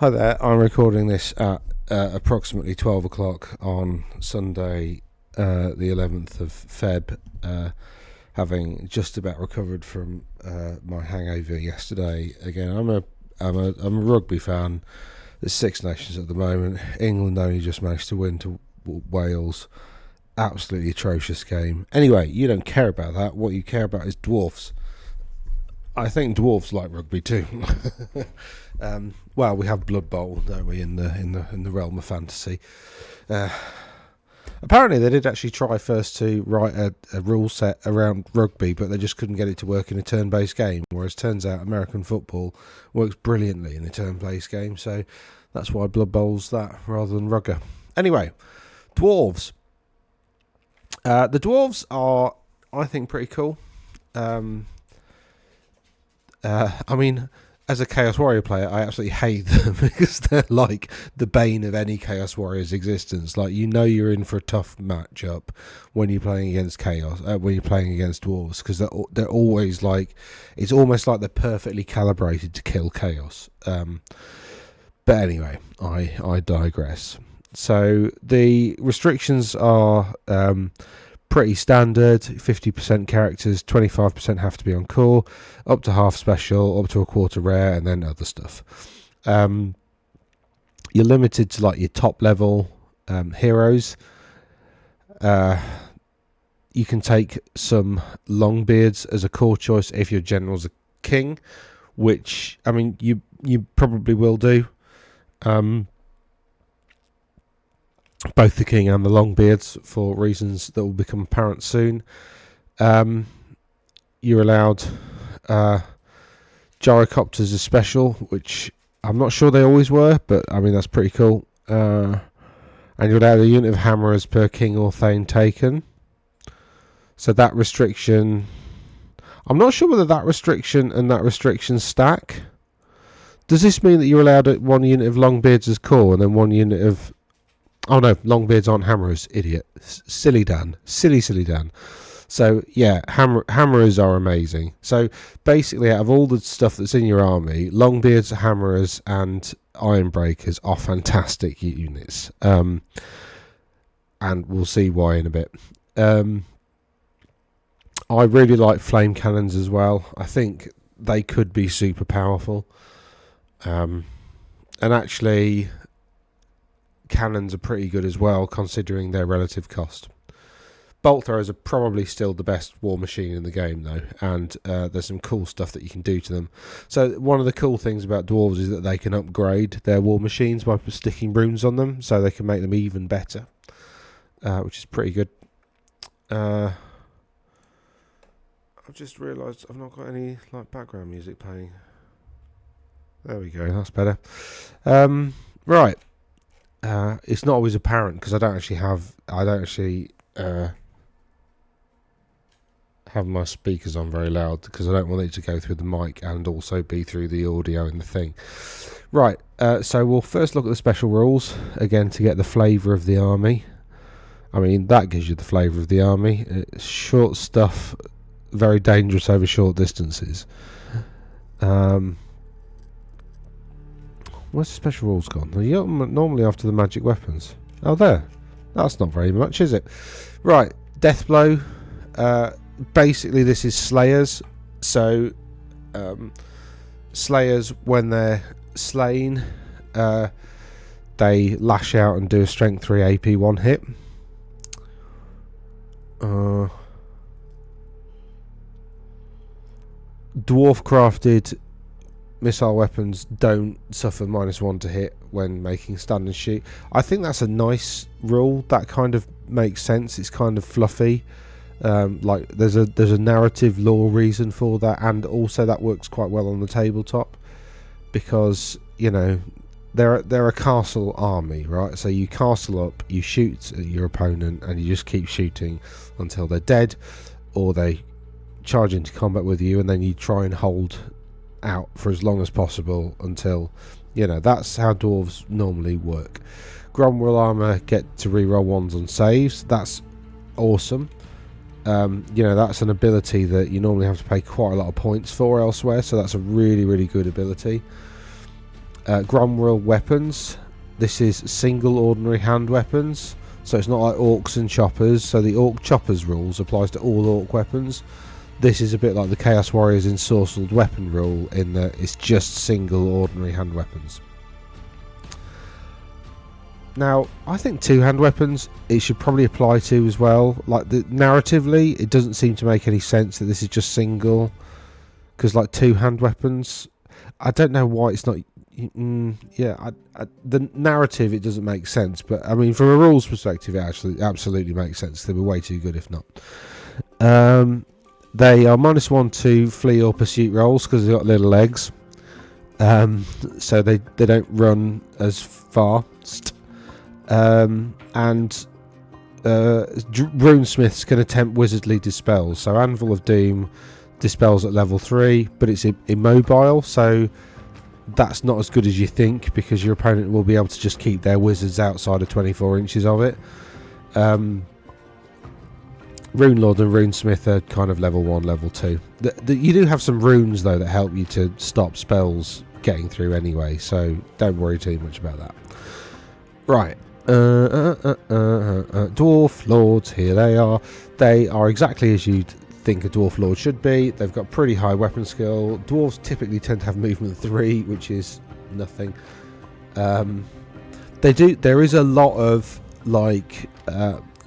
Hi there, I'm recording this at approximately 12 o'clock on Sunday, the 11th of Feb, having just about recovered from my hangover yesterday. Again, I'm a rugby fan. There's Six Nations at the moment. England only just managed to win to Wales. Absolutely atrocious game. Anyway, you don't care about that. What you care about is Dwarfs. I think Dwarfs like rugby too. Well, we have Blood Bowl, don't we, in the realm of fantasy. Apparently, they did actually try first to write a rule set around rugby, but they just couldn't get it to work in a turn-based game. Whereas, turns out, American football works brilliantly in a turn-based game, so that's why Blood Bowl's that rather than rugger. Anyway, Dwarves. The Dwarves are, I think, pretty cool. I mean, as a Chaos Warrior player, I absolutely hate them because they're like the bane of any Chaos Warrior's existence. Like, you know, you're in for a tough matchup when you're playing against Chaos, when you're playing against Dwarves, because they're always like, it's almost like they're perfectly calibrated to kill Chaos. But anyway, I digress. So the restrictions are pretty standard. 50% characters, 25% have to be on core, up to half special, up to a quarter rare, and then other stuff. You're limited to like your top level heroes. You can take some Longbeards as a core choice if your general's a king, which, I mean, you probably will do. Both the king and the Longbeards, for reasons that will become apparent soon. You're allowed gyrocopters as special, which I'm not sure they always were, but I mean, that's pretty cool. And you're allowed a unit of hammerers per king or thane taken. So that restriction, I'm not sure whether that restriction and that restriction stack. Does this mean that you're allowed one unit of Longbeards as core and then one unit of... Oh no, Longbeards aren't hammerers, idiot. Silly Dan. Silly Dan. So yeah, hammerers are amazing. So basically, out of all the stuff that's in your army, Longbeards, hammerers and Ironbreakers are fantastic units. And we'll see why in a bit. I really like flame cannons as well. I think they could be super powerful. And actually, cannons are pretty good as well, considering their relative cost. Bolt throwers are probably still the best war machine in the game, though, and there's some cool stuff that you can do to them. So one of the cool things about dwarves is that they can upgrade their war machines by sticking runes on them, so they can make them even better, which is pretty good. I've just realised I've not got any like background music playing. There we go, that's better. Right. It's not always apparent because I don't actually have my speakers on very loud because I don't want it to go through the mic and also be through the audio in the thing. Right, so we'll first look at the special rules again to get the flavour of the army. I mean, that gives you the flavour of the army. It's short stuff, very dangerous over short distances. Where's the special rules gone? Normally after the magic weapons. Oh, there. That's not very much, is it? Right, death blow. Basically, this is slayers. So, slayers, when they're slain, they lash out and do a strength 3 AP 1 hit. Dwarf crafted missile weapons don't suffer -1 to hit when making stand and shoot. I think that's a nice rule. That kind of makes sense. It's kind of fluffy. Like there's a narrative lore reason for that, and also that works quite well on the tabletop because, you know, they're a castle army, right? So you castle up, you shoot at your opponent, and you just keep shooting until they're dead, or they charge into combat with you, and then you try and hold out for as long as possible until, you know, that's how dwarves normally work. Gromwell armor get to reroll 1s on saves. That's awesome. You know, that's an ability that you normally have to pay quite a lot of points for elsewhere, so that's a really, really good ability. Gromwell weapons. This is single ordinary hand weapons, so it's not like orcs and choppers. So the orc choppers rules applies to all orc weapons. This is a bit like the Chaos Warriors ensorcelled weapon rule in that it's just single ordinary hand weapons. Now, I think two-hand weapons it should probably apply to as well. Like, narratively, it doesn't seem to make any sense that this is just single, because like two-hand weapons, I don't know why it's not. The narrative, it doesn't make sense, but I mean, from a rules perspective, it actually absolutely makes sense. They were way too good, if not. They are -1 to flee or pursuit rolls because they've got little legs, so they don't run as fast. And runesmiths can attempt wizardly dispels. So Anvil of Doom dispels at level 3, but it's immobile, so that's not as good as you think, because your opponent will be able to just keep their wizards outside of 24 inches of it. Rune Lord and Runesmith are kind of level 1, level 2. You do have some runes though that help you to stop spells getting through anyway, so don't worry too much about that. Right. Dwarf Lords, here they are. They are exactly as you'd think a Dwarf Lord should be. They've got pretty high weapon skill. Dwarves typically tend to have movement 3, which is nothing. There is a lot of like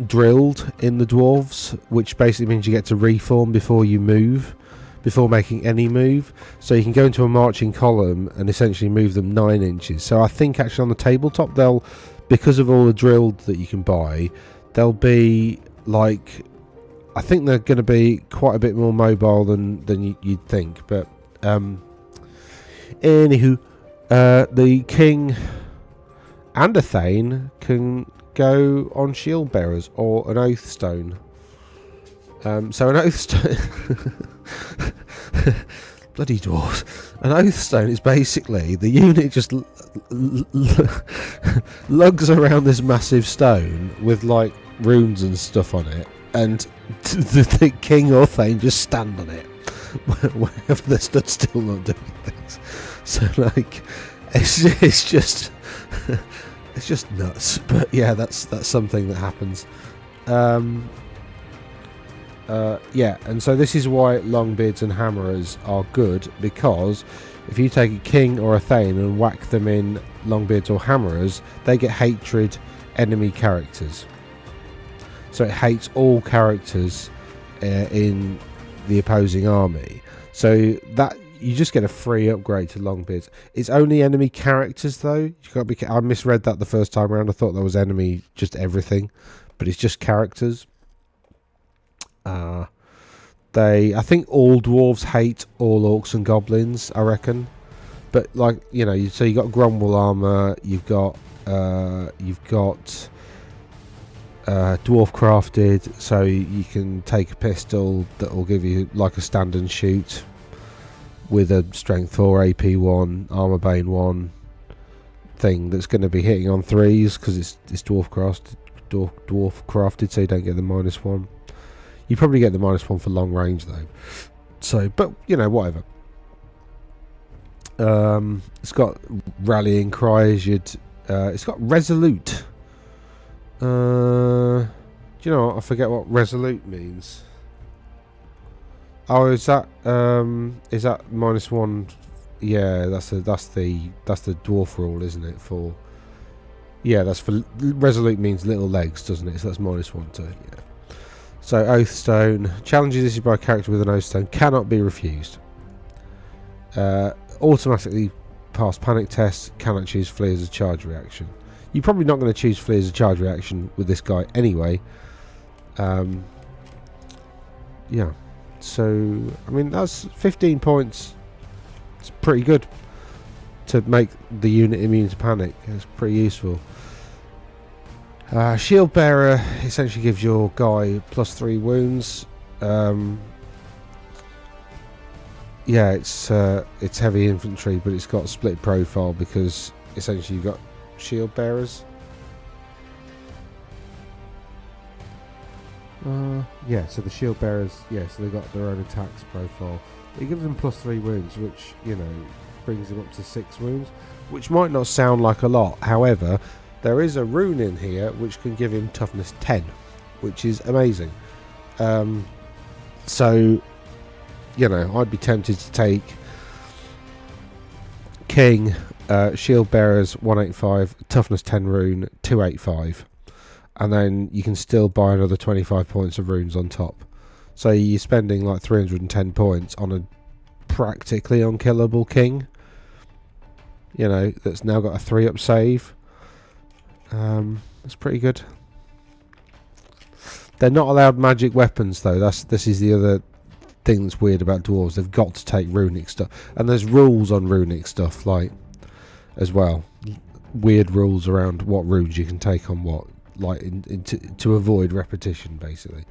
drilled in the dwarves, which basically means you get to reform before you move, before making any move. So you can go into a marching column and essentially move them 9 inches. So I think actually on the tabletop they'll, because of all the drilled that you can buy, they'll be like, I think they're going to be quite a bit more mobile than you'd think. But anywho, the king and a thane can go on shield bearers or an oath stone. So an oath stone bloody dwarves. An oath stone is basically the unit just lugs around this massive stone with like runes and stuff on it, and the king or thane just stand on it wherever they're stood still not doing things. So like it's just it's just nuts. But yeah, that's something that happens. Yeah, and so this is why Longbeards and Hammerers are good, because if you take a king or a thane and whack them in Longbeards or Hammerers, they get hatred enemy characters. So it hates all characters in the opposing army. So that you just get a free upgrade to Longbeards. It's only enemy characters though. You got to be. I misread that the first time around. I thought that was enemy just everything, but it's just characters. I think all dwarves hate all orcs and goblins, I reckon. But like, you know, so you got Gromwell armor, you've got dwarf crafted, so you can take a pistol that will give you like a stand and shoot with a strength 4, AP 1, armor bane 1 thing that's going to be hitting on 3s because it's dwarf crafted, so you don't get the -1. You probably get the -1 for long range though. So, but you know, whatever. It's got rallying cries. It's got resolute. Do you know what? I forget what resolute means. Oh, is that -1? Yeah, that's the dwarf rule, isn't it? For that's for resolute means little legs, doesn't it? So that's -1 to So Oathstone challenges issued by a character with an Oathstone cannot be refused. Automatically pass panic tests. Cannot choose flee as a charge reaction. You're probably not going to choose flee as a charge reaction with this guy anyway. Yeah. So I mean that's 15 points. It's pretty good to make the unit immune to panic. It's pretty useful. Shield bearer essentially gives your guy +3 wounds. Yeah, it's heavy infantry, but it's got a split profile because essentially you've got shield bearers. Yeah, so the shield bearers, so they've got their own attacks profile. It gives them +3 wounds, which, you know, brings them up to 6 wounds. which might not sound like a lot. However, there is a rune in here which can give him toughness 10, which is amazing. So, you know, I'd be tempted to take King, Shield Bearers 185, toughness 10 rune 285, and then you can still buy another 25 points of runes on top. So you're spending like 310 points on a practically unkillable King, you know, that's now got a 3-up save. That's pretty good. They're not allowed magic weapons though. This is the other thing that's weird about dwarves. They've got to take runic stuff, and there's rules on runic stuff, like, as well. Weird rules around what runes you can take on what, like to avoid repetition, basically.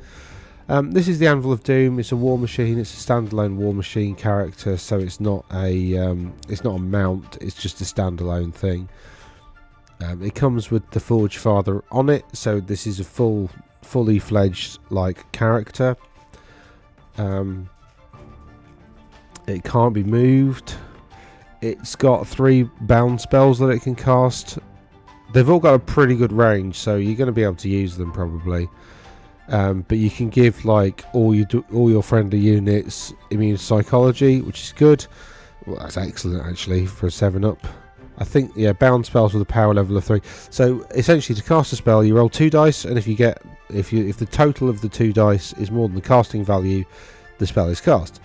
This is the Anvil of Doom. It's a war machine. It's a standalone war machine character, so it's not a mount. It's just a standalone thing. It comes with the Forge Father on it, so this is a fully fledged like character. It can't be moved. It's got 3 bound spells that it can cast. They've all got a pretty good range, so you're going to be able to use them probably. But you can give like all your friendly units immune psychology, which is good. Well, that's excellent actually for a 7-up. I think, yeah, bound spells with a power level of 3. So essentially, to cast a spell, you roll 2 dice, and if the total of the 2 dice is more than the casting value, the spell is cast.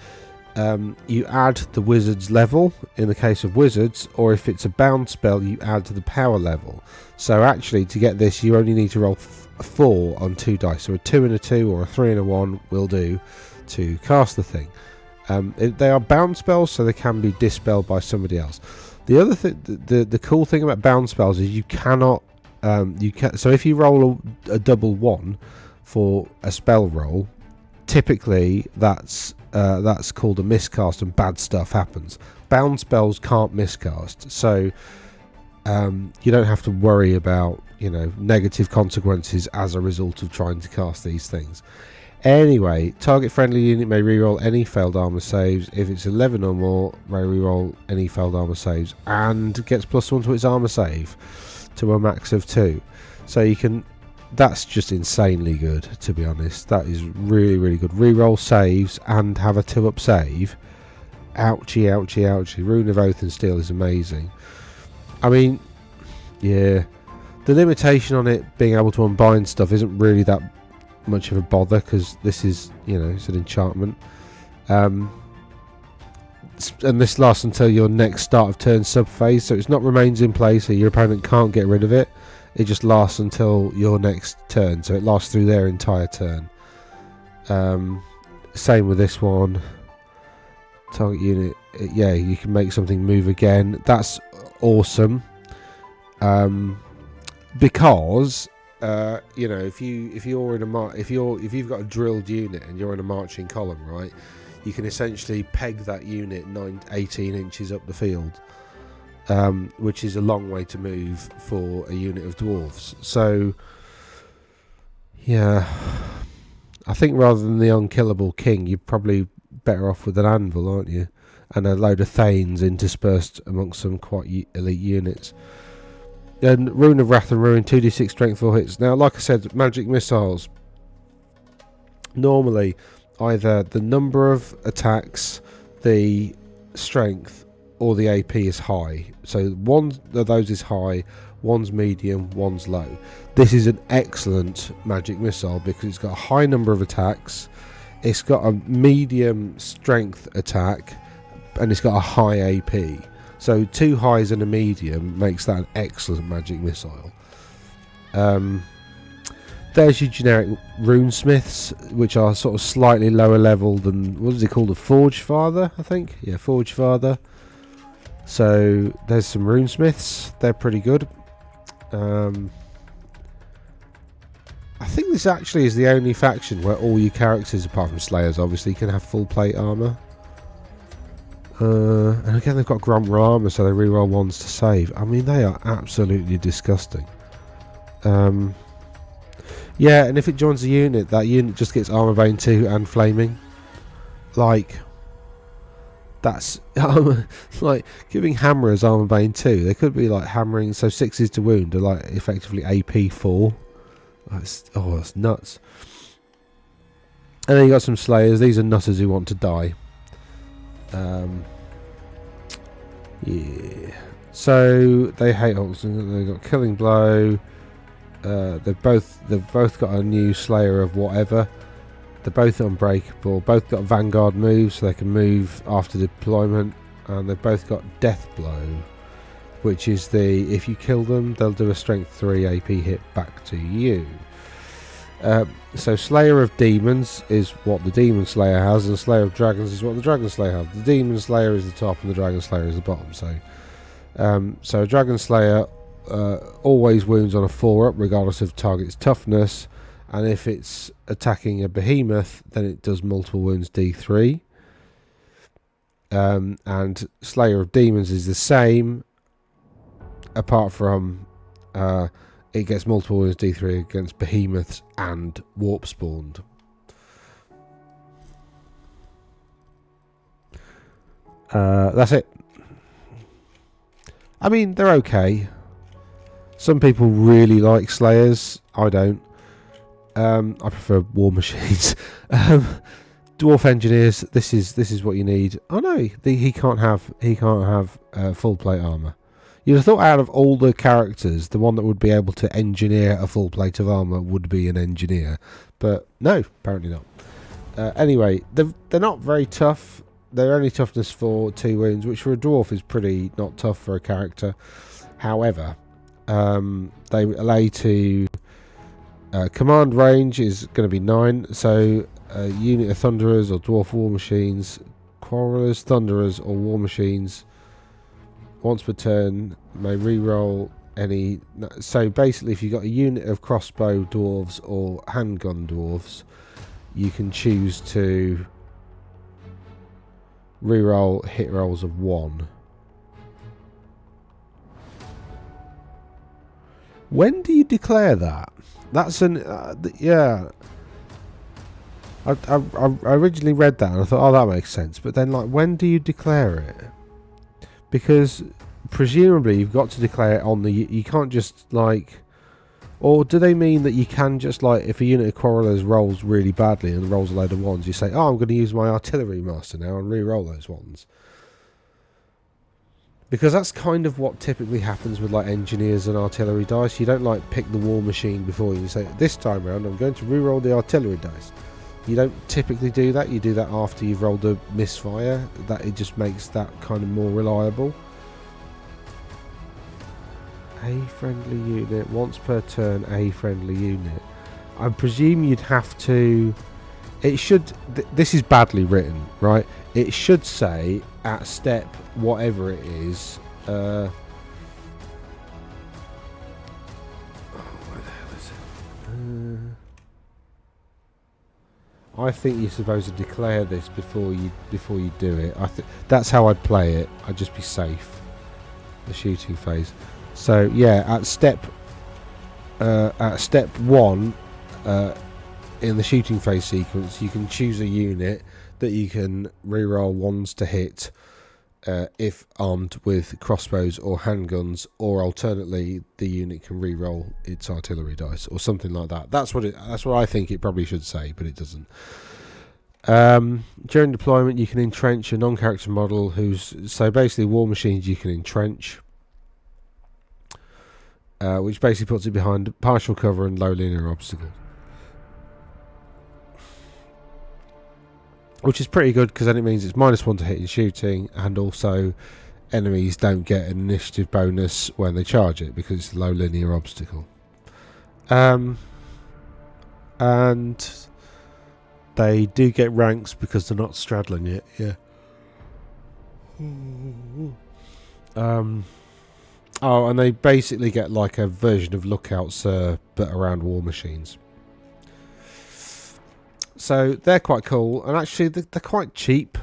You add the wizard's level in the case of wizards, or if it's a bound spell, you add to the power level. So actually, to get this, you only need to roll 4 on 2 dice. So a 2 and a 2 or a 3 and a 1 will do to cast the thing. They are bound spells, so they can be dispelled by somebody else. The other thing, the cool thing about bound spells is you cannot. So if you roll a double 1 for a spell roll, typically that's called a miscast, and bad stuff happens. Bound spells can't miscast, so you don't have to worry about, you know, negative consequences as a result of trying to cast these things. Anyway, target friendly unit may reroll any failed armor saves. If it's 11 or more, may reroll any failed armor saves, and gets +1 to its armor save to a max of 2. So you can. That's just insanely good, to be honest. That is really, really good. Reroll saves and have a 2-up save. Ouchie, ouchie, ouchie. Rune of Oath and Steel is amazing. I mean, yeah, the limitation on it being able to unbind stuff isn't really that much of a bother, because this is, you know, it's an enchantment. And this lasts until your next start of turn sub-phase, so it's not remains in place, so your opponent can't get rid of it. It just lasts until your next turn, so it lasts through their entire turn. Same with this one. Target unit, yeah, you can make something move again. That's awesome. Because you know, if you've got a drilled unit and you're in a marching column, right, you can essentially peg that unit 18 inches up the field. Which is a long way to move for a unit of dwarves. So, yeah, I think rather than the unkillable king, you're probably better off with an anvil, aren't you? And a load of thanes interspersed amongst some quite elite units. And Rune of Wrath and Ruin, 2d6 strength for hits. Now, like I said, magic missiles. Normally, either the number of attacks, the strength, or the AP is high. So one of those is high, one's medium, one's low. This is an excellent magic missile because it's got a high number of attacks, it's got a medium strength attack, and it's got a high AP. So 2 highs and a medium makes that an excellent magic missile. There's your generic runesmiths, which are sort of slightly lower level than, what is it called, a Forge Father, I think? Yeah, Forge Father. So there's some runesmiths, they're pretty good. I think this actually is the only faction where all your characters, apart from Slayers obviously, can have full plate armour. And again, they've got Gromra armour, so they reroll 1s to save. I mean, they are absolutely disgusting. Yeah, and if it joins a unit, that unit just gets Armour Bane 2 and Flaming. Like, That's like giving hammerers armor bane 2. They could be like hammering, so 6s to wound are like effectively AP 4. That's nuts. And then you got some slayers. These are nutters who want to die. Yeah. So they hate orcs. They've got killing blow. They've both got a new slayer of whatever. They're both unbreakable. Both got vanguard moves, so they can move after deployment. And they've both got death blow, which is if you kill them, they'll do a strength 3 AP hit back to you. So Slayer of Demons is what the Demon Slayer has, and Slayer of Dragons is what the Dragon Slayer has. The Demon Slayer is the top, and the Dragon Slayer is the bottom. So a Dragon Slayer always wounds on a 4-up, regardless of target's toughness, and if it's attacking a behemoth, then it does multiple wounds D3. And Slayer of Demons is the same, apart from it gets multiple wounds D3 against behemoths and warp spawned. That's it. I mean, they're okay. Some people really like Slayers. I don't. I prefer war machines. Dwarf engineers. This is what you need. Oh no, he can't have full plate armor. You'd have thought out of all the characters, the one that would be able to engineer a full plate of armour would be an engineer. But no, apparently not. Anyway, they're not very tough. They're only toughness for 2 wounds, which for a dwarf is pretty not tough for a character. However, they allow you to... command range is going to be 9, so a unit of Thunderers or Dwarf War Machines, Quarrelers, Thunderers or War Machines... once per turn, may re-roll any... So basically, if you've got a unit of crossbow dwarves or handgun dwarves, you can choose to re-roll hit rolls of 1. When do you declare that? That's an... yeah. I originally read that and I thought, oh, that makes sense. But then, like, when do you declare it? Because presumably you've got to declare it on the... You can't just, like... Or do they mean that you can just, like, if a unit of Quarrelers rolls really badly and rolls a load of 1s, you say, oh, I'm going to use my Artillery Master now and re-roll those 1s? Because that's kind of what typically happens with, like, engineers and artillery dice. You don't, like, pick the war machine before you say, this time round I'm going to re-roll the artillery dice. You don't typically do that. You do that after you've rolled a misfire. That it just makes that kind of more reliable. A friendly unit. Once per turn, a friendly unit. I presume you'd have to... It should... This is badly written, right? It should say, at step whatever it is... where the hell is it? I think you're supposed to declare this before you do it. That's how I'd play it. I'd just be safe. The shooting phase. So yeah, at step 1 in the shooting phase sequence, you can choose a unit that you can reroll 1s to hit if armed with crossbows or handguns, or alternately the unit can re-roll its artillery dice or something like that. That's what I think it probably should say, but it doesn't. During deployment, you can entrench a non-character model so basically war machines you can entrench, which basically puts it behind partial cover and low linear obstacles, which is pretty good because then it means it's -1 to hit in shooting, and also enemies don't get an initiative bonus when they charge it because it's a low linear obstacle. And they do get ranks because they're not straddling it. Yeah. Oh, and they basically get like a version of Lookouts, but around war machines. So they're quite cool, and actually they're quite cheap,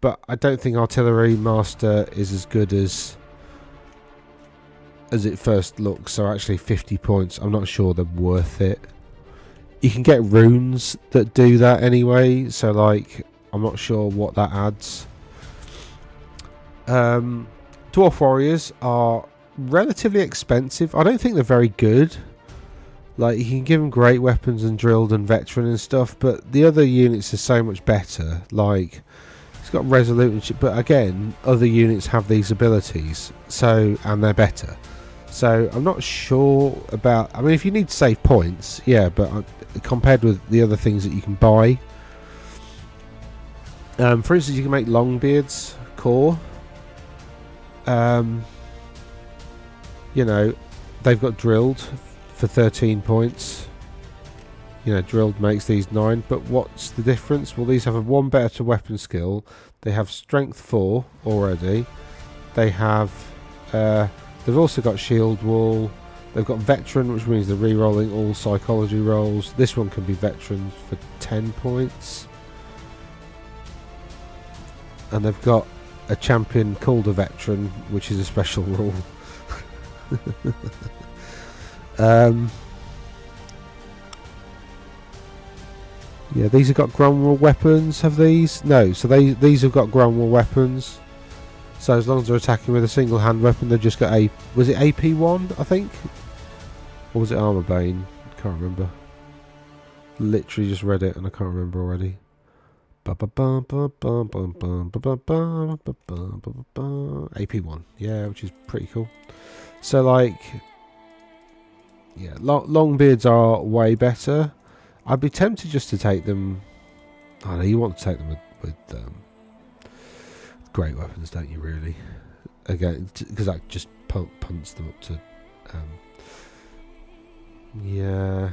but I don't think Artillery Master is as good as it first looks. So actually 50 points, I'm not sure they're worth it. You can get runes that do that anyway, so like I'm not sure what that adds. Dwarf warriors are relatively expensive. I don't think they're very good. Like, you can give them great weapons and drilled and veteran and stuff, but the other units are so much better. Like, it's got resolute and shit, but again, other units have these abilities, so, and they're better. So I'm not sure about. I mean, if you need to save points, yeah, but compared with the other things that you can buy, for instance, you can make Longbeard's core. You know, they've got drilled for 13 points. You know, drilled makes these 9, but what's the difference? Well, these have a 1 better weapon skill. They have strength 4 already. They have. They've also got shield wall. They've got veteran, which means they're re-rolling all psychology rolls. This one can be veteran for 10 points. And they've got a champion called a veteran, which is a special rule. Yeah, these have got ground wall weapons. Have these? No, so these have got ground wall weapons. So as long as they're attacking with a single hand weapon, they've just got a... Was it AP1, I think? Or was it Armor Bane? I can't remember. Literally just read it and I can't remember already. AP1. Yeah, which is pretty cool. So, like... Yeah, Longbeards are way better. I'd be tempted just to take them... I know, you want to take them with great weapons, don't you, really? Again, because that just punts them up to... yeah.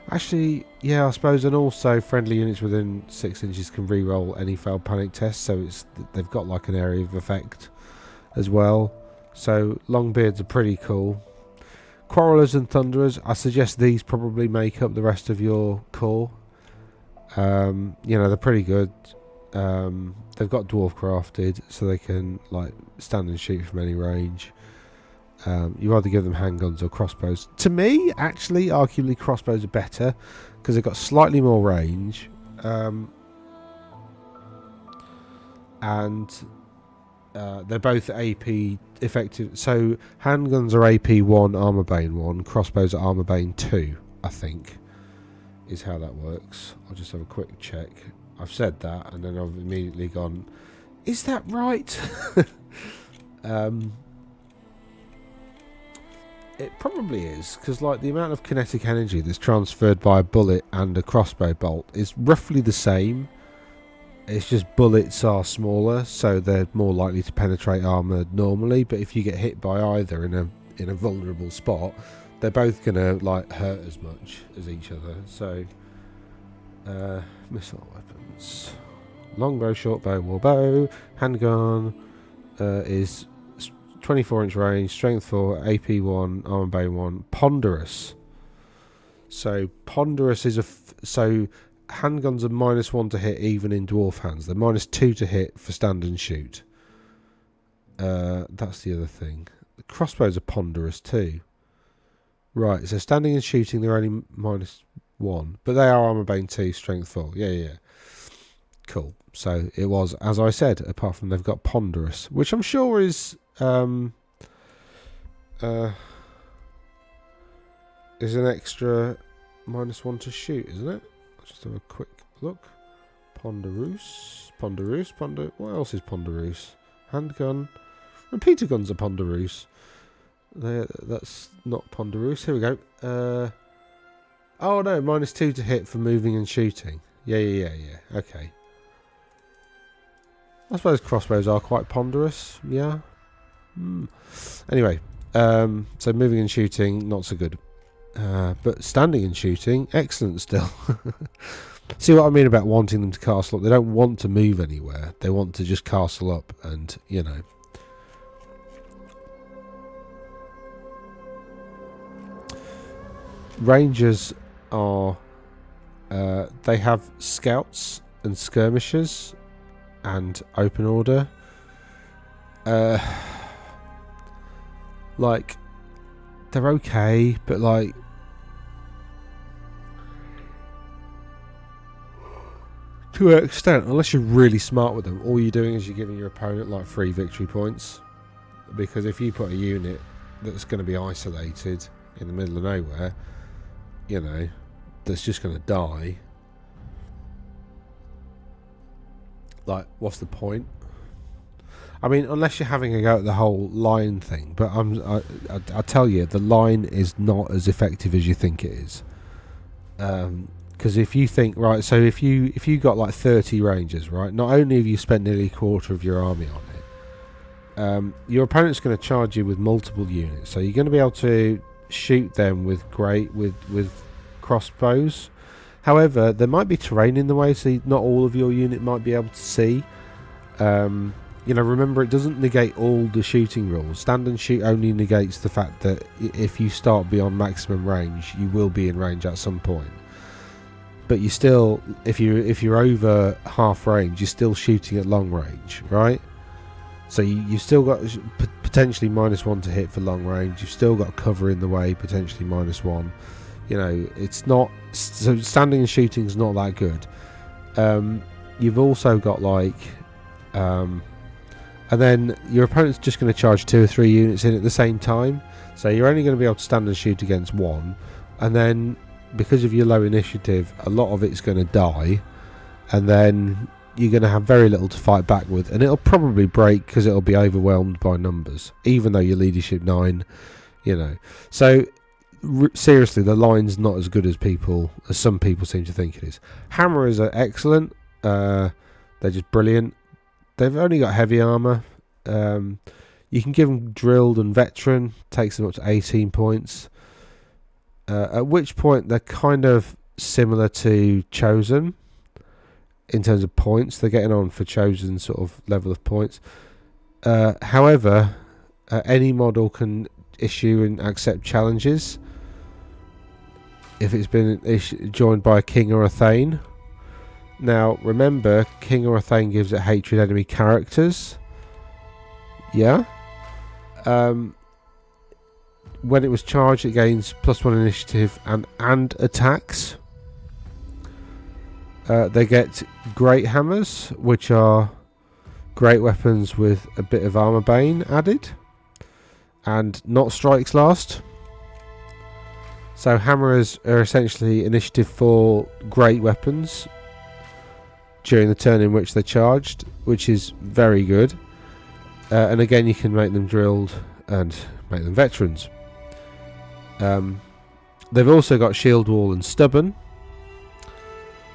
Actually, yeah, I suppose, and also friendly units within 6 inches can re-roll any failed panic test, so they've got like an area of effect as well. So Longbeards are pretty cool. Quarrelers and Thunderers, I suggest these probably make up the rest of your core. You know, they're pretty good. They've got dwarf crafted, so they can like stand and shoot from any range. You either give them handguns or crossbows. To me, actually, arguably crossbows are better because they've got slightly more range, and they're both AP effective. So handguns are AP1, Armor Bane 1, crossbows are Armor Bane 2, I think, is how that works. I'll just have a quick check. I've said that and then I've immediately gone, is that right? It probably is, because like the amount of kinetic energy that's transferred by a bullet and a crossbow bolt is roughly the same. It's just bullets are smaller, so they're more likely to penetrate armor normally. But if you get hit by either in a vulnerable spot, they're both gonna like hurt as much as each other. So, missile weapons: longbow, shortbow, warbow, handgun is 24-inch range, strength 4, AP1, armor bane 1, ponderous. So ponderous is so. Handguns are -1 to hit even in dwarf hands. They're -2 to hit for stand and shoot. That's the other thing. The crossbows are ponderous too. Right, so standing and shooting they're only -1. But they are armor bane 2, strength 4. Yeah. Cool. So it was, as I said, apart from they've got ponderous, which I'm sure is an extra -1 to shoot, isn't it? Just have a quick look. Ponderous. What else is ponderous? Handgun. Repeater guns are ponderous. That's not ponderous. Here we go. Oh no, -2 to hit for moving and shooting. Yeah. Okay. I suppose crossbows are quite ponderous. Yeah. Anyway, so moving and shooting, not so good. But standing and shooting, excellent still. See what I mean about wanting them to castle up? They don't want to move anywhere. They want to just castle up and, you know. Rangers are... they have scouts and skirmishers and open order. Like, they're okay, but like... to an extent, unless you're really smart with them, all you're doing is you're giving your opponent like 3 victory points. Because if you put a unit that's going to be isolated in the middle of nowhere, you know, that's just going to die, like, what's the point? I mean, unless you're having a go at the whole line thing, but I tell you, the line is not as effective as you think it is. Because if you think, right, so if you got like 30 rangers, right, not only have you spent nearly a quarter of your army on it, your opponent's going to charge you with multiple units, so you're going to be able to shoot them with with crossbows. However, there might be terrain in the way, so not all of your unit might be able to see. You know, remember, it doesn't negate all the shooting rules. Stand and shoot only negates the fact that if you start beyond maximum range, you will be in range at some point. But you still, if you're over half range, you're still shooting at long range, right? So you've still got potentially -1 to hit for long range. You've still got cover in the way, potentially -1. You know, it's not, so standing and shooting is not that good. You've also got like, and then your opponent's just going to charge 2 or 3 units in at the same time. So you're only going to be able to stand and shoot against one. And then, because of your low initiative, a lot of it's going to die. And then you're going to have very little to fight back with. And it'll probably break because it'll be overwhelmed by numbers. Even though you're leadership 9, you know. So, seriously, the line's not as good as some people seem to think it is. Hammerers are excellent. They're just brilliant. They've only got heavy armour. You can give them drilled and veteran. Takes them up to 18 points. At which point they're kind of similar to chosen in terms of points. They're getting on for chosen sort of level of points. However, any model can issue and accept challenges if it's been joined by a king or a thane. Now, remember, King or a Thane gives it hatred enemy characters. Yeah. When it was charged, it gains +1 initiative and attacks. They get great hammers, which are great weapons with a bit of armor bane added. And not strikes last. So hammers are essentially initiative 4 great weapons during the turn in which they're charged, which is very good. And again, you can make them drilled and make them veterans. They've also got shield wall and stubborn,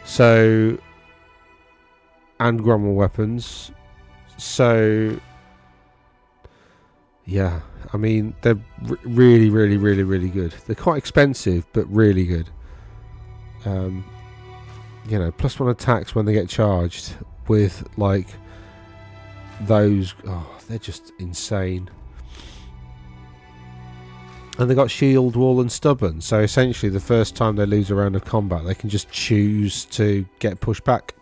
so, and Grommel weapons. So yeah, I mean, they're really, really, really, really good. They're quite expensive, but really good. You know, +1 attacks when they get charged with like those. Oh, they're just insane. And they got shield wall and stubborn. So essentially, the first time they lose a round of combat, they can just choose to get pushed back,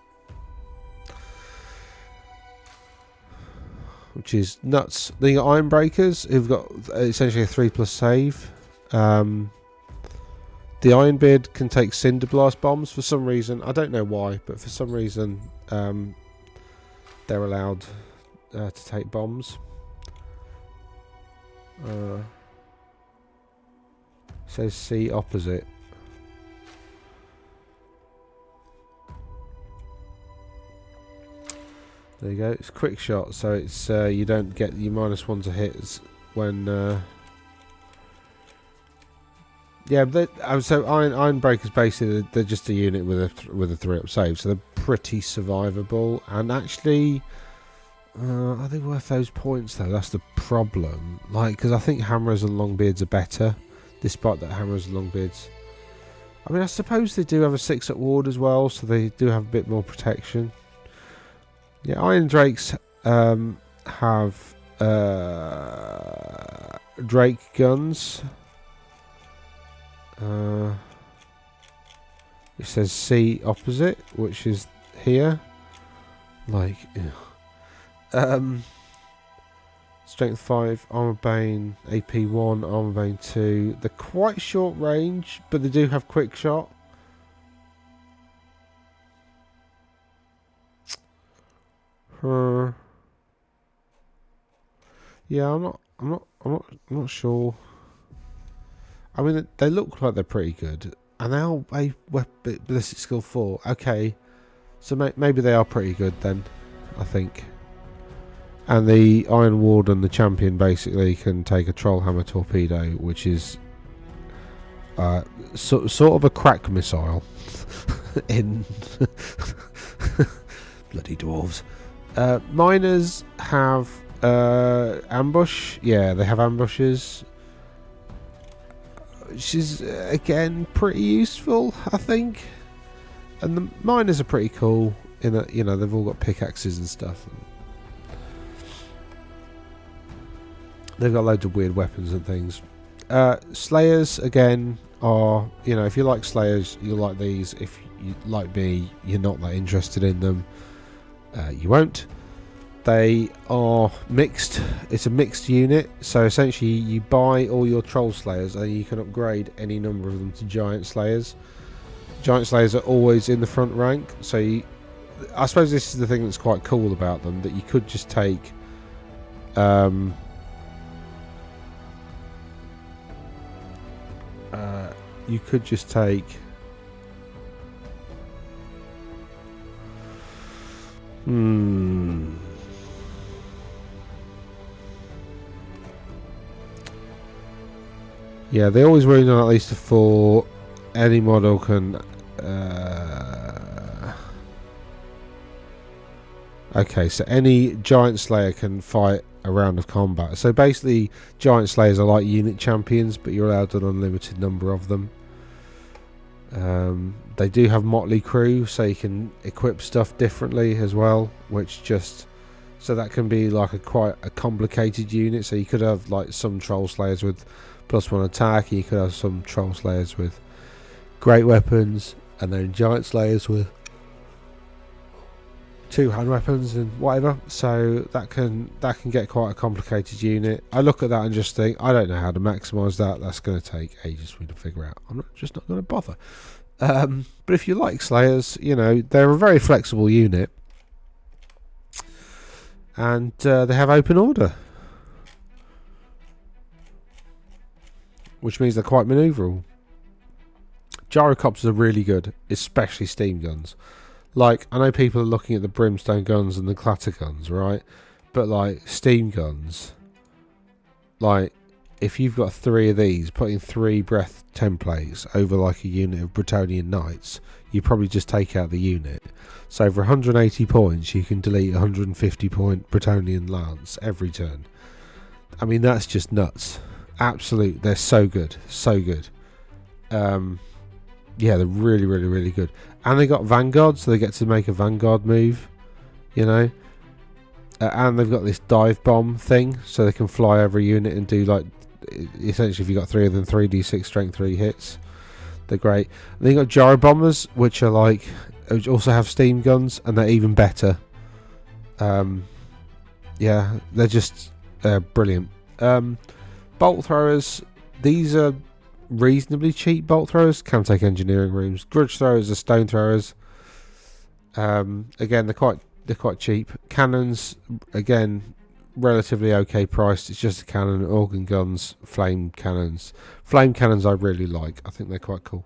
which is nuts. The iron breakers who've got essentially a 3+ save. The Ironbeard can take Cinder Blast bombs for some reason. I don't know why, but for some reason they're allowed to take bombs. Says C opposite. There you go. It's quick shot, so it's you don't get your -1 to hits when. Yeah, but so Iron Breakers basically they're just a unit with a 3-up save, so they're pretty survivable. And actually, are they worth those points though? That's the problem. Like, because I think Hammerers and Longbeards are better, despite that Hammerers and Longbeards. I mean, I suppose they do have a 6-up ward as well, so they do have a bit more protection. Yeah, Iron Drakes have Drake guns. It says C opposite, which is here. Like, strength 5, armor bane, AP 1, armor bane 2. They're quite short range, but they do have quick shot. Yeah, I'm not sure. I mean, they look like they're pretty good, and they are a ballistic skill 4. Okay, so maybe they are pretty good then. I think. And the Iron Warden, the champion, basically can take a Trollhammer torpedo, which is sort of a crack missile in bloody dwarves. Miners have ambush. Yeah, they have ambushes, which is again pretty useful, I think. And the miners are pretty cool in that, you know, they've all got pickaxes and stuff. They've got loads of weird weapons and things. Slayers again are, you know, if you like Slayers, you'll like these. If you like me, you're not that interested in them. You won't. They are mixed. It's a mixed unit, so essentially you buy all your Troll Slayers and you can upgrade any number of them to Giant Slayers. Giant Slayers are always in the front rank, so I suppose this is the thing that's quite cool about them, that you could just take you could just take yeah, they always run on at least a 4. Any model can okay, so any Giant Slayer can fight a round of combat. So basically, Giant Slayers are like unit champions, but you're allowed an unlimited number of them. They do have motley crew, so you can equip stuff differently as well, which just so that can be like quite a complicated unit. So you could have like some Troll Slayers with +1 attack, and you could have some Troll Slayers with great weapons, and then Giant Slayers with 2 hand weapons and whatever. So that can get quite a complicated unit. I look at that and just think, I don't know how to maximise that. That's going to take ages for me to figure out. I'm just not going to bother. But if you like Slayers, you know, they're a very flexible unit, and they have open order, which means they're quite manoeuvrable. Gyrocopters are really good, especially steam guns. Like, I know people are looking at the brimstone guns and the clatter guns, right? But like steam guns, like if you've got 3 of these, putting 3 breath templates over like a unit of Bretonnian knights, you probably just take out the unit. So for 180 points, you can delete 150 point Bretonnian lance every turn. I mean, that's just nuts. Absolute, they're so good, so good. Yeah, they're really, really, really good. And they got Vanguard, so they get to make a Vanguard move, you know. And they've got this dive bomb thing, so they can fly over a unit and do like, essentially if you got 3 of them, 3d6 strength 3 hits. They're great. And they got gyro bombers, which are like, which also have steam guns, and they're even better. Yeah, they're brilliant. Bolt throwers, these are reasonably cheap. Bolt throwers can take engineering rooms. Grudge throwers are stone throwers. Again, they're quite cheap. Cannons, again, relatively okay priced. It's just a cannon. Organ guns, flame cannons. Flame cannons I really like. I think they're quite cool.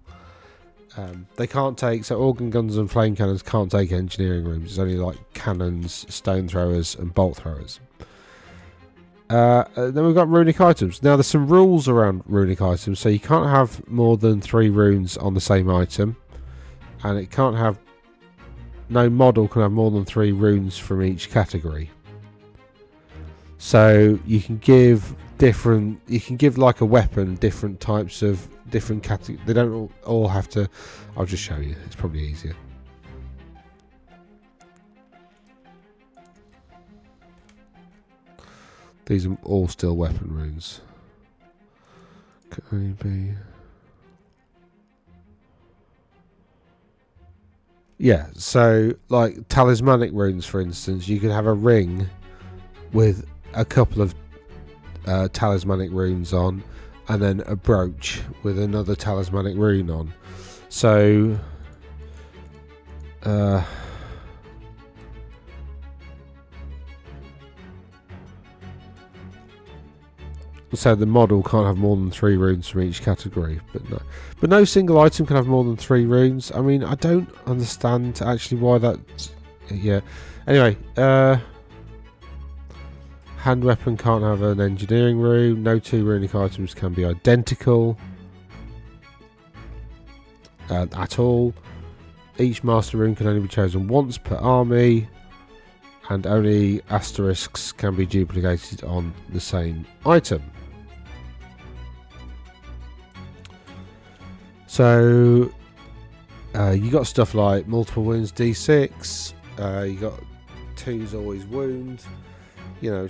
They can't take, so organ guns and flame cannons can't take engineering rooms. It's only like cannons, stone throwers, and bolt throwers. Then we've got runic items. Now there's some rules around runic items, so you can't have more than 3 runes on the same item, and it can't have, no model can have more than 3 runes from each category. So you can give like a weapon different types of different categories. They don't all have to. I'll just show you, it's probably easier. These are all still weapon runes. Can only be. Yeah, so like talismanic runes, for instance, you could have a ring with a couple of talismanic runes on, and then a brooch with another talismanic rune on. So So the model can't have more than 3 runes from each category, but no single item can have more than 3 runes. I mean, I don't understand actually why that. Yeah. Anyway, hand weapon can't have an engineering rune. No 2 runic items can be identical at all. Each master rune can only be chosen once per army, and only asterisks can be duplicated on the same item. So you got stuff like multiple wounds D6. You got 2's always wound. You know,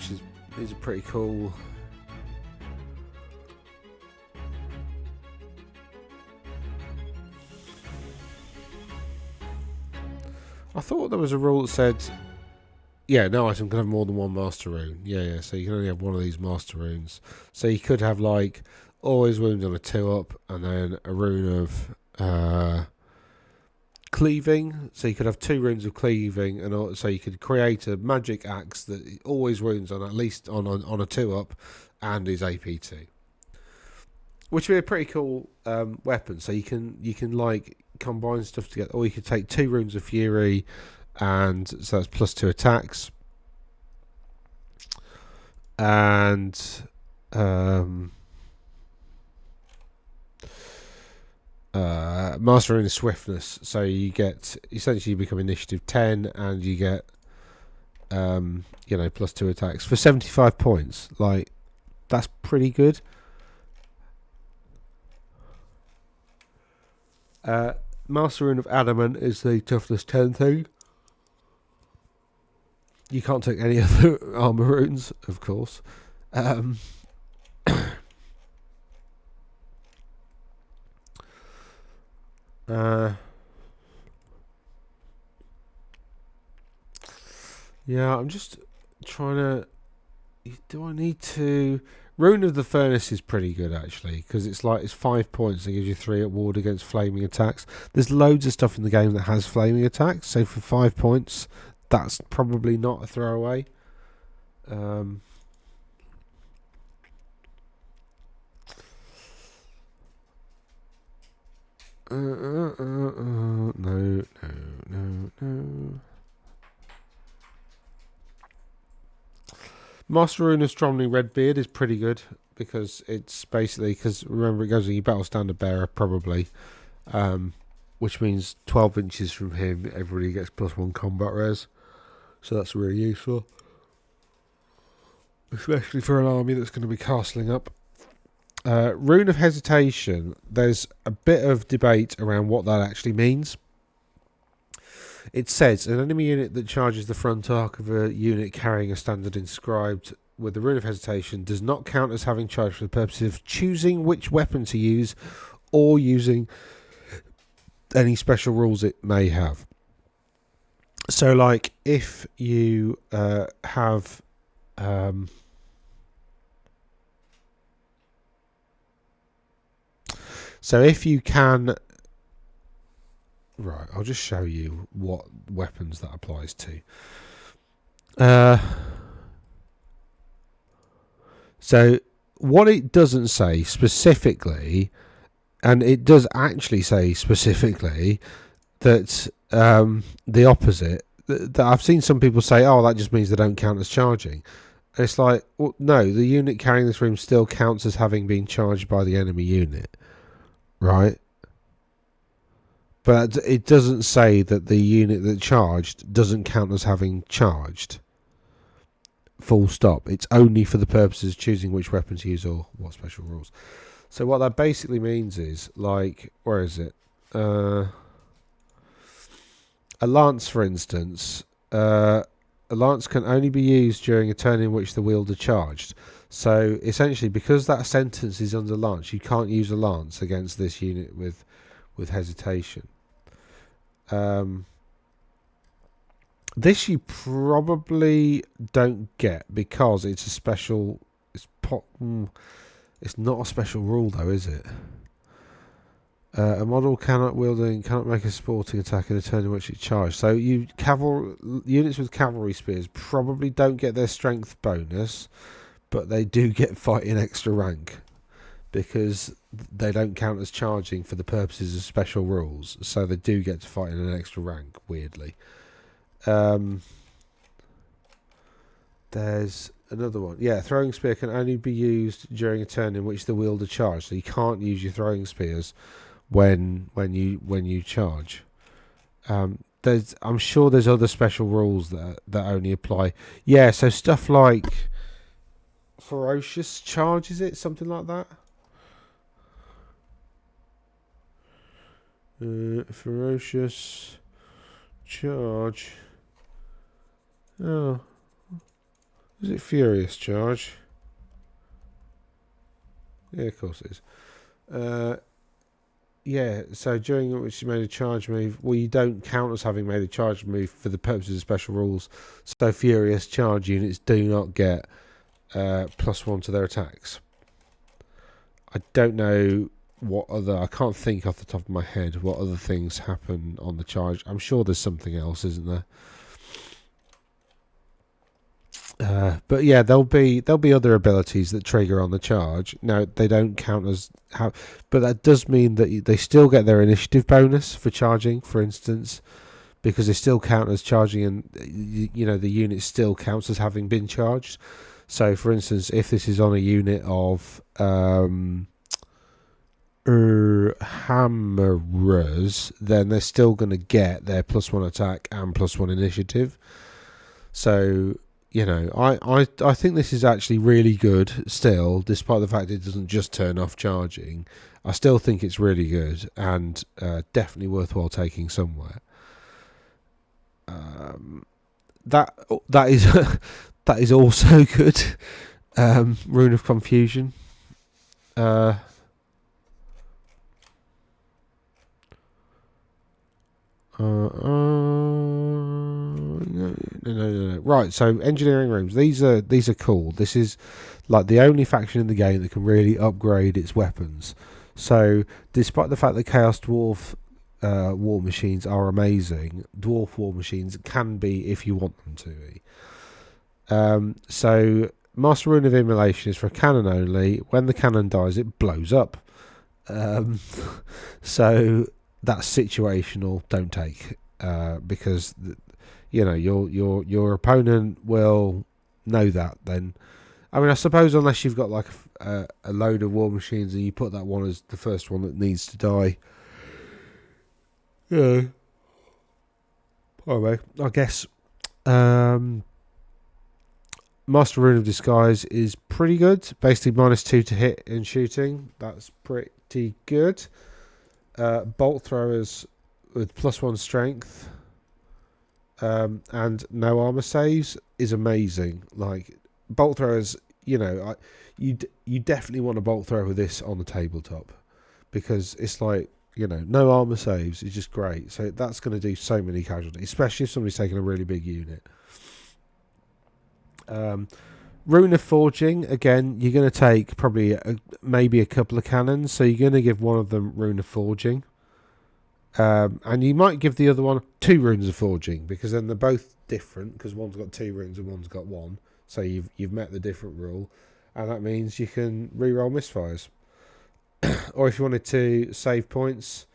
these are pretty cool. I thought there was a rule that said, yeah, no item can have more than 1 master rune. Yeah. So you can only have 1 of these master runes. So you could have like always wounds on a 2-up, and then a rune of cleaving. So you could have 2 runes of cleaving, and so you could create a magic axe that always wounds on at least on a 2-up, and is AP2, which would be a pretty cool weapon. So you can like combine stuff together, or you could take 2 runes of fury, and so that's +2 attacks, and master rune is swiftness. So you get, essentially you become initiative 10, and you get +2 attacks for 75 points. Like, that's pretty good. Master rune of adamant is the toughness 10 thing. You can't take any other armor runes, of course. Yeah, I'm just trying to. Do I need to? Rune of the Furnace is pretty good actually, because it's 5 points and gives you 3 at ward against flaming attacks. There's loads of stuff in the game that has flaming attacks, so for 5 points, that's probably not a throwaway. No. Master Rune of Stromling Redbeard is pretty good, because it's basically, because remember it goes with your battle standard bearer probably, which means 12 inches from him everybody gets +1 combat res, so that's really useful, especially for an army that's going to be castling up. Rune of Hesitation, there's a bit of debate around what that actually means. It says, an enemy unit that charges the front arc of a unit carrying a standard inscribed with the Rune of Hesitation does not count as having charged for the purpose of choosing which weapon to use, or using any special rules it may have. So, like, if you have... so if you can... Right, I'll just show you what weapons that applies to. So what it doesn't say specifically, and it does actually say specifically that the opposite, that I've seen some people say, oh, that just means they don't count as charging. And it's like, well, no, the unit carrying this room still counts as having been charged by the enemy unit, right? But it doesn't say that the unit that charged doesn't count as having charged. Full stop. It's only for the purposes of choosing which weapon to use or what special rules. So what that basically means is, like, where is it? A lance, for instance. A lance can only be used during a turn in which the wielder charged. So essentially, because that sentence is under lance, you can't use a lance against this unit with hesitation. This you probably don't get because it's a special. It's not a special rule though, is it? A model cannot make a sporting attack in a turn in which it charged. So units with cavalry spears probably don't get their strength bonus, but they do get fighting extra rank because they don't count as charging for the purposes of special rules, so they do get to fight in an extra rank, weirdly. There's another one. Yeah, throwing spear can only be used during a turn in which the wielder charge, so you can't use your throwing spears when you charge. I'm sure there's other special rules that only apply. Yeah, so stuff like ferocious charge, is it something like that? Ferocious charge. Oh, is it furious charge? Yeah, of course it is. Yeah, so during which you made a charge move, well, you don't count as having made a charge move for the purposes of special rules. So furious charge units do not get +1 to their attacks. I don't know what other, I can't think off the top of my head what other things happen on the charge. I'm sure there's something else, isn't there? But yeah, there'll be other abilities that trigger on the charge. Now they don't count as but that does mean that they still get their initiative bonus for charging, for instance, because they still count as charging, and the unit still counts as having been charged. So, for instance, if this is on a unit of hammerers, then they're still going to get their +1 attack and +1 initiative. So, I think this is actually really good still, despite the fact it doesn't just turn off charging. I still think it's really good and definitely worthwhile taking somewhere. That is that is also good. Rune of Confusion. No. Right, so engineering rooms. These are cool. This is like the only faction in the game that can really upgrade its weapons. So, despite the fact that Chaos Dwarf war machines are amazing, Dwarf war machines can be if you want them to be. So, Master Rune of Immolation is for a cannon only. When the cannon dies, it blows up. So that's situational. Don't take because your opponent will know that. Then, I mean, I suppose unless you've got like a load of war machines and you put that one as the first one that needs to die. Yeah. Anyway, I guess Master Rune of Disguise is pretty good. Basically, -2 to hit in shooting. That's pretty good. Bolt throwers with +1 strength and no armor saves is amazing. Like bolt throwers, you definitely want a bolt thrower with this on the tabletop because it's like no armor saves is just great. So that's going to do so many casualties, especially if somebody's taking a really big unit. Rune of Forging, again, you're going to take probably maybe a couple of cannons, so you're going to give one of them Rune of Forging. And you might give the other one 2 runes of Forging, because then they're both different, because one's got 2 runes and one's got 1. So you've met the different rule, and that means you can reroll misfires. Or if you wanted to save points,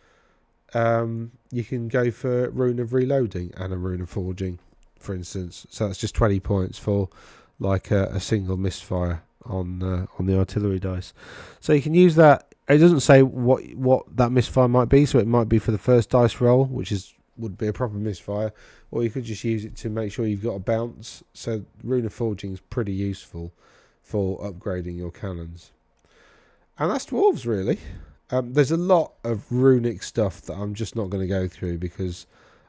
you can go for Rune of Reloading and a Rune of Forging, for instance. So that's just 20 points for like a single misfire on the artillery dice. So you can use that. It doesn't say what that misfire might be, so it might be for the first dice roll, which would be a proper misfire, or you could just use it to make sure you've got a bounce. So Rune of Forging is pretty useful for upgrading your cannons. And that's dwarves, really. There's a lot of runic stuff that I'm just not going to go through because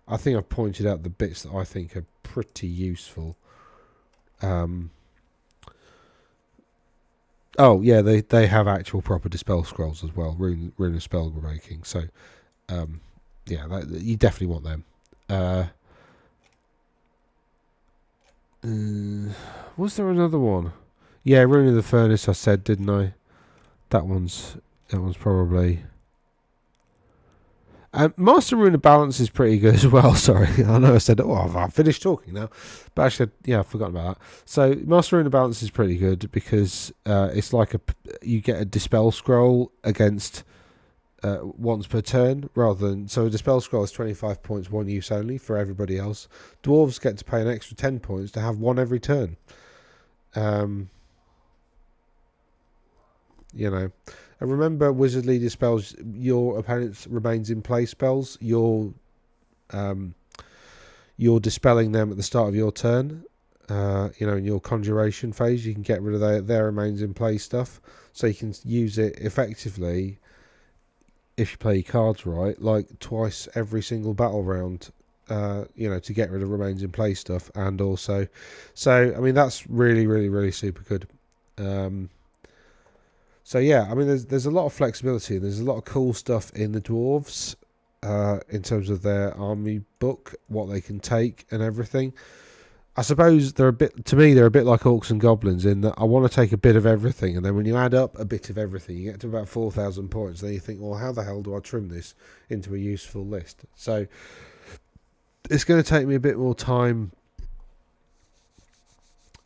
I think I've pointed out the bits that I think are pretty useful. Oh yeah, they have actual proper dispel scrolls as well, rune of spell breaking. So yeah, you definitely want them. Was there another one? Yeah, Rune of the Furnace. I said, didn't I? That one's probably. Master Rune of Balance is pretty good as well. Sorry, I know I said, oh, I've finished talking now. But actually, yeah, I've forgotten about that. So Master Rune of Balance is pretty good because it's like you get a Dispel Scroll against once per turn, rather than... So a Dispel Scroll is 25 points, one use only for everybody else. Dwarves get to pay an extra 10 points to have one every turn. You know... And remember, Wizardly dispels your opponent's remains in play spells. You're dispelling them at the start of your turn. In your conjuration phase, you can get rid of their remains in play stuff. So you can use it effectively if you play your cards right, like twice every single battle round. To get rid of remains in play stuff, and also, so I mean that's really, really, really super good. So yeah, I mean, there's a lot of flexibility. There's a lot of cool stuff in the dwarves, in terms of their army book, what they can take and everything. I suppose they're a bit like orcs and goblins in that I want to take a bit of everything, and then when you add up a bit of everything, you get to about 4,000 points. Then you think, well, how the hell do I trim this into a useful list? So it's going to take me a bit more time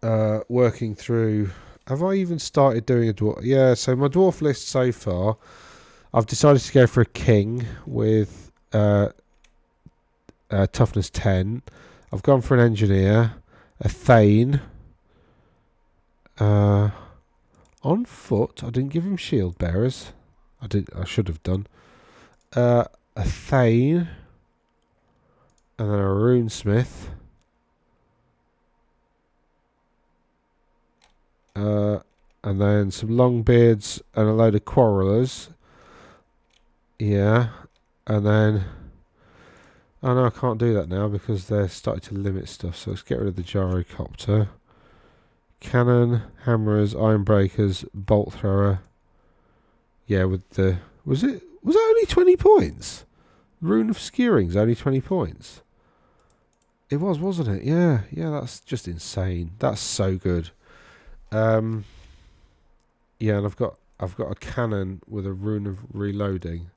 working through. Have I even started doing a dwarf? Yeah, so my dwarf list so far, I've decided to go for a king with toughness 10. I've gone for an engineer, a thane. On foot, I didn't give him shield bearers. I should have done. A thane, and then a runesmith. And then some longbeards and a load of quarrelers. Yeah. And then... Oh no, I can't do that now because they're starting to limit stuff. So let's get rid of the gyrocopter. Cannon, hammerers, iron breakers, bolt thrower. Yeah, with the... Was that only 20 points? Rune of Skewering's only 20 points. It was, wasn't it? Yeah, that's just insane. That's so good. Yeah, and I've got a cannon with a rune of reloading,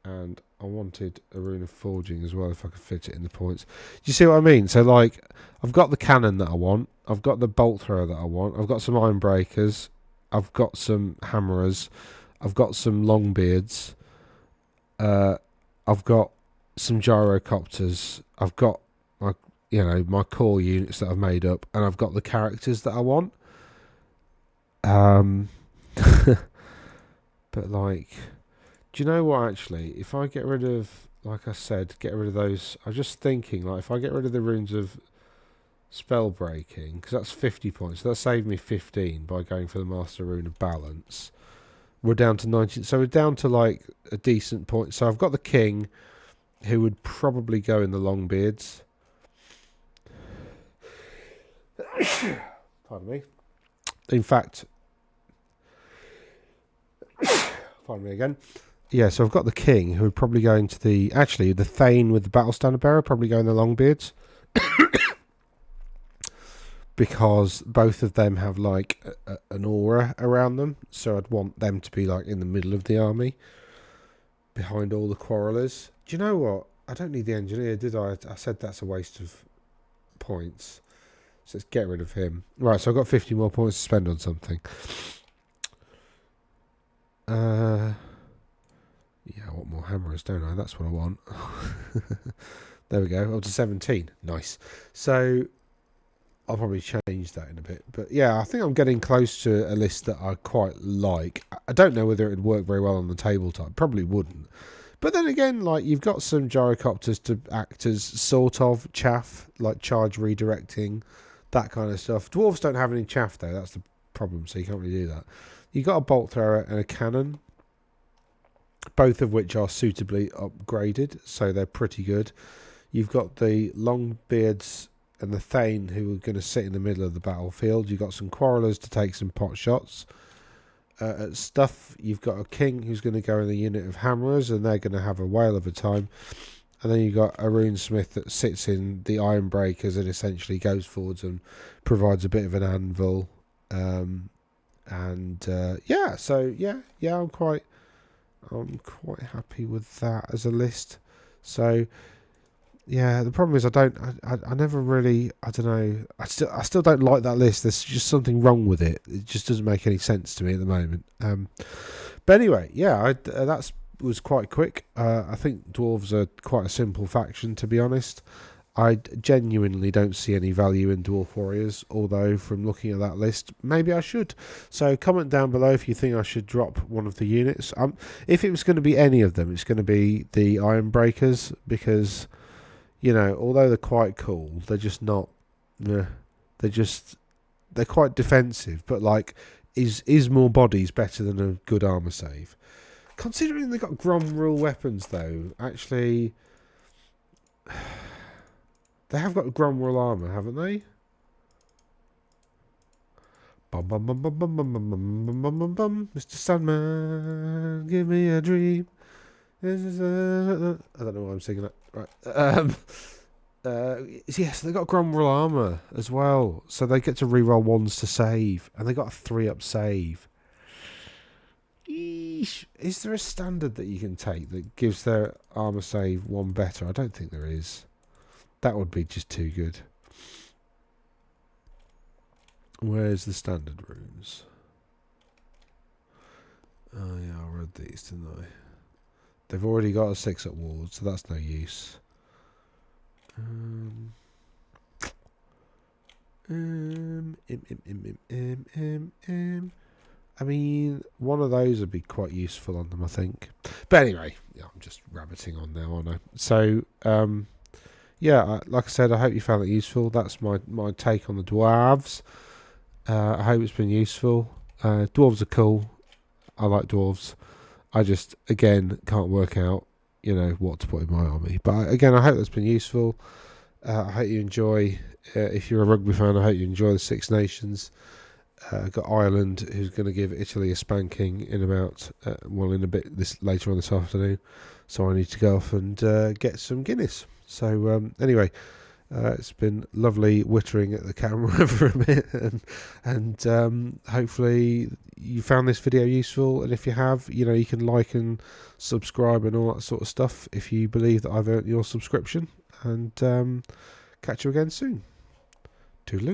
and I wanted a rune of forging as well if I could fit it in the points. Do you see what I mean? So like, I've got the cannon that I want, I've got the bolt thrower that I want, I've got some iron breakers, I've got some hammerers, I've got some longbeards, I've got some gyrocopters, I've got my core units that I've made up, and I've got the characters that I want. But like, do you know what, actually, if I get rid of, like I said, get rid of those, I was just thinking, like, if I get rid of the runes of spell breaking, because that's 50 points, so that saved me 15 by going for the Master Rune of Balance. We're down to 19, so we're down to like a decent point. So I've got the king, who would probably go in the Longbeards. Pardon me. In fact, pardon me again. Yeah, so I've got the king, who would probably go into the Thane with the Battle Standard Bearer, probably go in the Longbeards. Because both of them have like an aura around them, so I'd want them to be like in the middle of the army, behind all the quarrelers. Do you know what? I don't need the engineer, did I? I said that's a waste of points. So let's get rid of him. Right, so I've got 50 more points to spend on something. Yeah, I want more hammers, don't I? That's what I want. There we go, up to 17. Nice. So I'll probably change that in a bit. But yeah, I think I'm getting close to a list that I quite like. I don't know whether it would work very well on the tabletop. Probably wouldn't. But then again, like, you've got some gyrocopters to act as sort of chaff, like charge redirecting, that kind of stuff. Dwarves don't have any chaff, though. That's the problem, so you can't really do that. You've got a bolt thrower and a cannon, both of which are suitably upgraded, so they're pretty good. You've got the Longbeards and the Thane, who are going to sit in the middle of the battlefield. You've got some quarrelers to take some pot shots at stuff. You've got a king who's going to go in the unit of hammerers, and they're going to have a whale of a time. And then you've got a runesmith that sits in the iron breakers and essentially goes forwards and provides a bit of an anvil. Yeah, I'm quite I'm quite happy with that as a list. So yeah, the problem is I never really, I don't know, I still don't like that list. There's just something wrong with it. It just doesn't make any sense to me at the moment. But anyway, yeah, that's was quite quick. I think dwarves are quite a simple faction, to be honest. I genuinely don't see any value in dwarf warriors, although from looking at that list, maybe I should. So comment down below if you think I should drop one of the units. If it was going to be any of them, it's going to be the Iron Breakers, because, you know, although they're quite cool, they're just not. They're quite defensive, but like, is more bodies better than a good armor save? Considering they got Grom rule weapons, though, actually. They have got Gromwell armour, haven't they? Bum bum bum bum bum bum bum bum bum bum bum. Mr. Sandman, give me a dream. I don't know why I'm singing that. Right. Yes, they got Gromwell armour as well, so they get to reroll ones to save, and they got a 3-up save. Eesh. Is there a standard that you can take that gives their armour save 1 better? I don't think there is. That would be just too good. Where's the standard runes? Oh yeah, I read these, didn't I? They've already got a 6-up ward, so that's no use. I mean, one of those would be quite useful on them, I think. But anyway, yeah, I'm just rabbiting on now, aren't I? So, yeah, like I said, I hope you found it useful. That's my take on the dwarves. I hope it's been useful. Dwarves are cool. I like dwarves. I just, again, can't work out, you know, what to put in my army. But again, I hope that's been useful. I hope you enjoy. If you're a rugby fan, I hope you enjoy the Six Nations. Got Ireland, who's going to give Italy a spanking in about, in a bit later on this afternoon. So I need to go off and get some Guinness. So anyway, it's been lovely wittering at the camera for a bit, and hopefully you found this video useful. And if you have, you know, you can like and subscribe and all that sort of stuff if you believe that I've earned your subscription. And catch you again soon. Toodaloo.